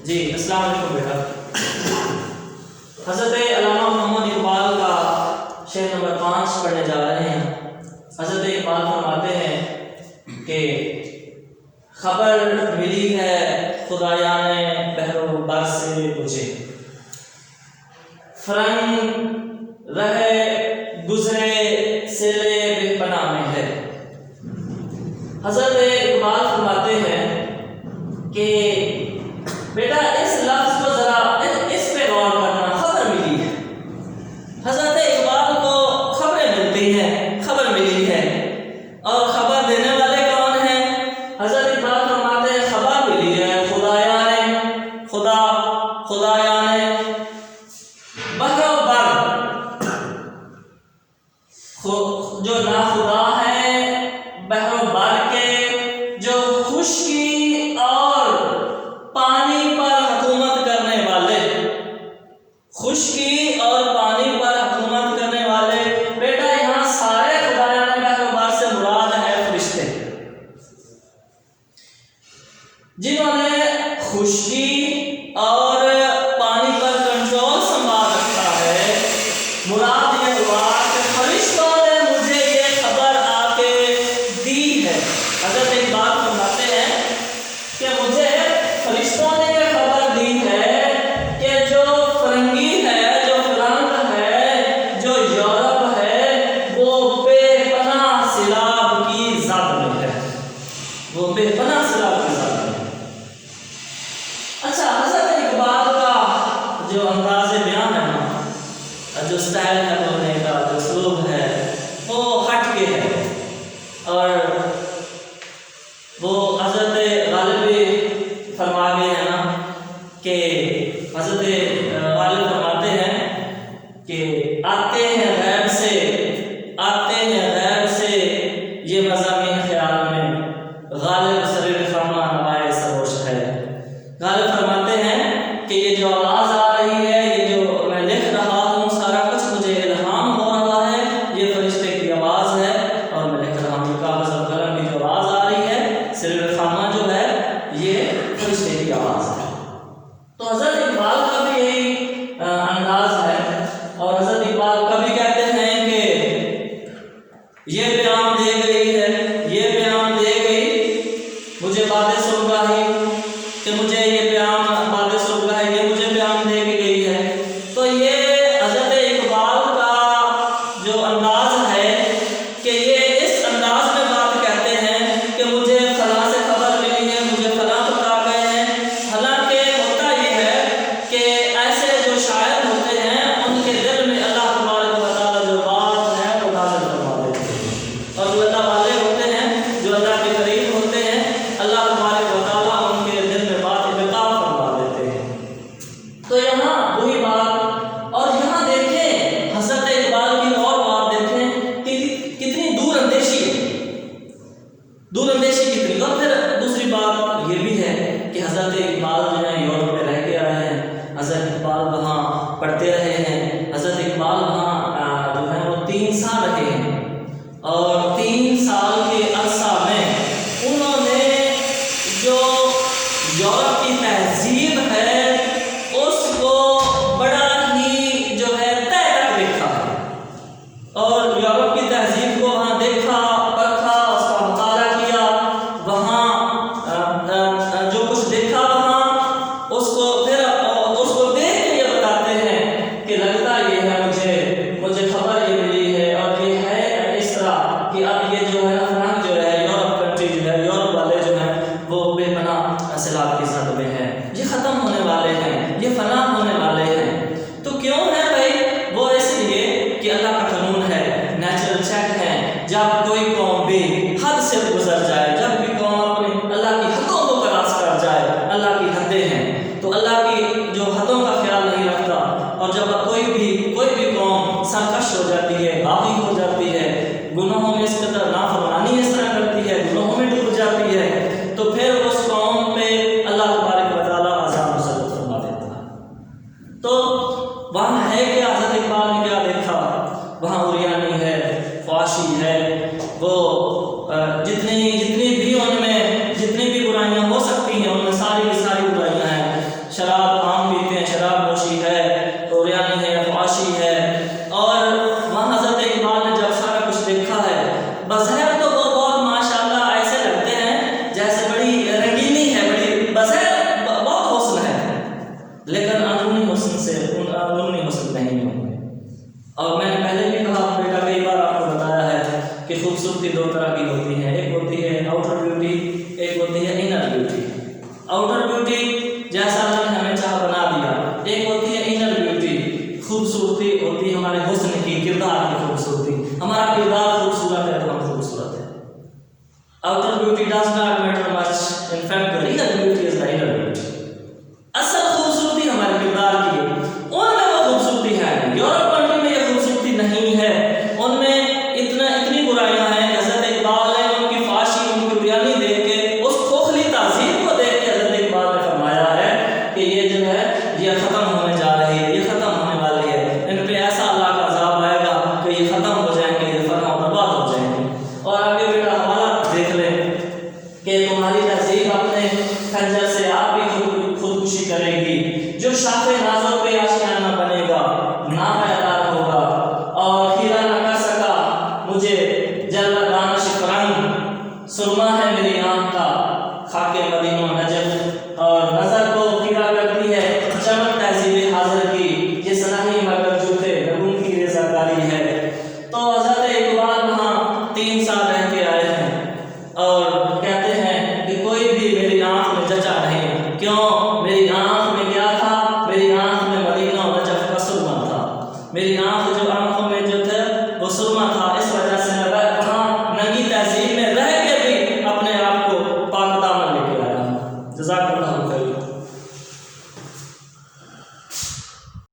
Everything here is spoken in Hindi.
जी अस्सलाम वालेकुम बेटा। हज़रत अल्लामा मोहम्मद इकबाल का शेर नंबर 5 पढ़ने जा रहे हैं। हज़रत इकबाल फरमाते हैं कि खबर मिली है खुदाया ने बहरो बर से मुझे, फरंग रहे गुजरे सिले बेपना में है। हज़रत इकबाल फरमाते हैं कि बेटा इस लफ्ज़ को ज़रा इस पे गौर करना, खबर मिली है। हज़रत इकबाल को खबरें मिलती हैं, खबर मिली है, और खबर देने वाले कौन हैं? हज़रत इकबाल फरमाते हैं खबर मिली है खुदाया ने, खुदाया ने बहरो बर, जो ना खुदा है बहरो बर के, जो खुशकी और पानी पर हुकूमत करने वाले, खुशकी और पानी पर हुकूमत करने वाले। बेटा यहाँ सारे खुदाया ने बहरो बर से मुराद है फरिश्ते, जिन्होंने खुशकी और पानी पर कंट्रोल संभाल रखा है। मुराद ये हुआ कि फरिश्तों ने मुझे ये खबर आके दी है। हज़रत इकबाल फरमाते हैं कि मुझे फरिश्तों ने ये खबर दी है कि जो फरंगी है, जो फ्रांस है, जो यूरोप है, वो बेपनाह सिलाब की ज़द में है, वो बेपनाह सिलाब की ज़द में है। अच्छा, हज़रत इकबाल का जो अंदाज़ बयान है ना, जो स्टाइल है बोलने का, जो स्लोग है, वो हट के है। और वो हज़रत गालिब फरमा गए हैं ना कि हज़रत गालिब फरमाते हैं कि आते हैं गैब से, आते हैं गैब से ये मज़ामीन ख्याल में, गालिब सरीर फरमा नवाए सरोश है। गालिब फरमाते हैं कि ये जो आवाज़ आ रही है, ये जो मैं लिख रहा हूँ, सारा कुछ मुझे इल्हाम हो रहा है, ये फरिश्ते की आवाज़ है और मैं लिख रहा हूँ। कागज़ और कलम की जो आवाज़ आ रही है, सरीर फरमा जो है, ये फरिश्ते की आवाज़ है। तो हज़रत इकबाल का भी यही अंदाज़ है। और हज़रत इकबाल कभी कहते हैं कि ये बयान दे गई है, ये बयान दे गई मुझे बातें सुलगाही, कि मुझे ये बयान बातें सुलगाही, ये मुझे बयान दे के गई है। तो ये हज़रत इकबाल का जो अंदाज़ है कि ये इस अंदाज़ में बात कहते हैं कि मुझे फलां से खबर मिली है, मुझे फलां बता गए हैं। हालांकि होता ये है कि ऐसे जो शायर होते हैं, उनके दिल में अल्लाह तबारक व तआला जो बात है वो नाज़िल फरमा देते हैं। और जो अल्लाह वाले होते हैं, जो अल्लाह के करीब होते हैं, अल्लाह तबारक व तआला उनके दिल में बात इल्क़ा फरमा देते हैं। तो यहाँ वही बात। और यहाँ देखें हज़रत इकबाल की और बात देखें कि कितनी दूरअंदेशी है, दूरअंदेशी कितनी। और फिर दूसरी बात ये भी है कि हज़रत इकबाल जो है यूरोप में रह के आए हैं, हज़रत इकबाल वहाँ पढ़ते रहे हैं। हज़रत इकबाल वहाँ जो है वो 3 साल रहे हैं, और 3 साल के अरसा में उन्होंने जो यूरोप की तहजीब है उसको बड़ा ही जो है तय तक देखा है। और यूरोप की तहजीब को वहाँ देखा, परखा, उसका मुताला किया, वहाँ जो कुछ देखा वहाँ उसको फिर उसको देख के ये बताते हैं कि लगता ये है मुझे खबर ये मिली है, और ये है इस तरह कि अब ये जो है फ्रांस जो है, यूरोप कंट्री जो है, यूरोप वाले जो हैं वो बेपनाह सैलाब की ज़द में है। ये ख़त्म होने वाले हैं, ये फना होने वाले हैं। तो क्यों है भाई? वो इसलिए कि अल्लाह का कानून है, नेचुरल चेक है। जब कोई कौम भी हद से गुजर जाए, जब भी कौम अपनी अल्लाह की हदों को क्रॉस कर जाए, अल्लाह की हदें हैं, तो अल्लाह की जो हदों का ख्याल नहीं रखता, और जब कोई भी कौम सरकश हो जाती है, बागी हो जाती है, गुनाहों में इस कदर नाफरमानी इस तरह करती है, गुनाहों में डूब जाती है, तो फिर उस कौम पे अल्लाह तबारक व तआला अज़ाब मुसल्लत फरमा देता है। तो वहाँ है क्या? हज़रत इकबाल ने क्या देखा? उनसे उनमें हुस्न नहीं होंगे। और मैंने पहले भी कहा, बेटा कई बार आपको बताया है कि खूबसूरती दो तरह की होती है, एक होती है आउटर ब्यूटी, एक होती है इनर ब्यूटी। आउटर ब्यूटी जैसा अल्लाह ने हमें चाह बना दिया, एक होती है इनर ब्यूटी, खूबसूरती होती है हमारे हुस्न की, किरदार की खूबसूरती। हमारा किरदार खूबसूरत है तो हम खूबसूरत है। Outer beauty does not matter much, in fact the real beauty is the inner beauty. असल खूबसूरती हमारे किरदार की है, उनमें वो खूबसूरती है। यूरोप कंट्री में ये खूबसूरती नहीं है, उनमें इतनी बुराइयां हैं। हज़रत इकबाल ने उनकी फाशी, उनकी बिरयानी देख के, उस खोखली तहजीब को देख के हज़रत इकबाल ने फरमाया है कि ये जो है ये ख़त्म होने जा रही है, ये ख़त्म होने वाली है, इन पे ऐसा अल्लाह का अज़ाब आएगा कि ये ख़त्म हो जाएंगे, ये फना बर्बाद हो जाएंगे। और आगे बेटा हमारा देख ले कि तुम्हारी तहजीब अपने खंजर से आप भी खुदकुशी करेगी, जो शाखे नाज़ों पे आशियाना बनेगा, ना पैदा होगा और खीरा न कर सका मुझे जल्ला दानिश फरंग। सुरमा है मेरी आँख का खाके मदीनों नजफ, और नजर को खीरा करती है चमक तहजीब हाजिर की, जिस नहीं मगर जूते नगुन की रज़ाकारी है। तो हज़रत इकबाल वहाँ 3 साल रह के आए हैं और कहते हैं कि कोई भी मेरी आँख में जचा नहीं। क्यों? मेरी आँख